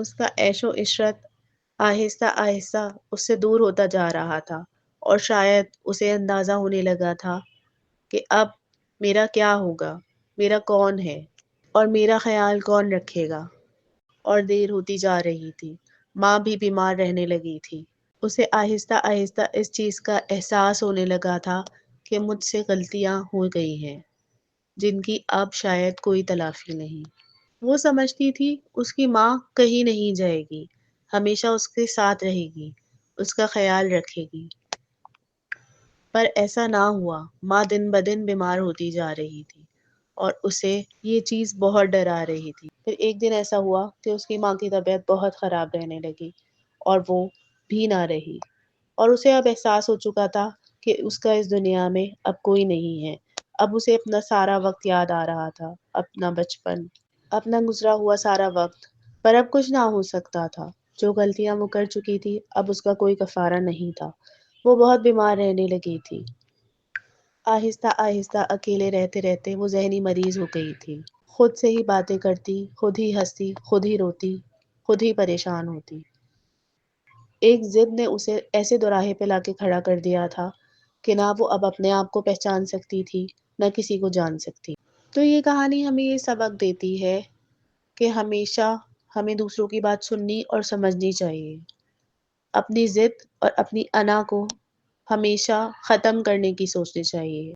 اس کا عیش و عشرت آہستہ آہستہ اس سے دور ہوتا جا رہا تھا، اور شاید اسے اندازہ ہونے لگا تھا کہ اب میرا کیا ہوگا، میرا کون ہے اور میرا خیال کون رکھے گا۔ اور دیر ہوتی جا رہی تھی، ماں بھی بیمار رہنے لگی تھی۔ اسے آہستہ آہستہ اس چیز کا احساس ہونے لگا تھا کہ مجھ سے غلطیاں ہو گئی ہیں جن کی اب شاید کوئی تلافی نہیں۔ وہ سمجھتی تھی اس کی ماں کہیں نہیں جائے گی، ہمیشہ اس کے ساتھ رہے گی، اس کا خیال رکھے گی۔ پر ایسا نہ ہوا، ماں دن بدن بیمار ہوتی جا رہی تھی اور اسے یہ چیز بہت ڈرا رہی تھی۔ پھر ایک دن ایسا ہوا کہ اس کی ماں کی طبیعت بہت خراب رہنے لگی اور وہ بھی نہ رہی، اور اسے اب احساس ہو چکا تھا کہ اس کا اس دنیا میں اب کوئی نہیں ہے۔ اب اسے اپنا سارا وقت یاد آ رہا تھا، اپنا بچپن، اپنا گزرا ہوا سارا وقت۔ پر اب کچھ نہ ہو سکتا تھا، جو غلطیاں وہ کر چکی تھی اب اس کا کوئی کفارہ نہیں تھا۔ وہ بہت بیمار رہنے لگی تھی۔ آہستہ آہستہ اکیلے رہتے رہتے وہ ذہنی مریض ہو گئی تھی۔ خود سے ہی باتیں کرتی، خود ہی ہنستی، خود ہی روتی، خود ہی پریشان ہوتی۔ ایک ضد نے اسے ایسے دوراہے پہ لا کے کھڑا کر دیا تھا کہ نہ وہ اب اپنے آپ کو پہچان سکتی تھی، نہ کسی کو جان سکتی۔ تو یہ کہانی ہمیں یہ سبق دیتی ہے کہ ہمیشہ ہمیں دوسروں کی بات سننی اور سمجھنی چاہیے۔ اپنی ضد اور اپنی انا کو ہمیشہ ختم کرنے کی سوچنی چاہیے۔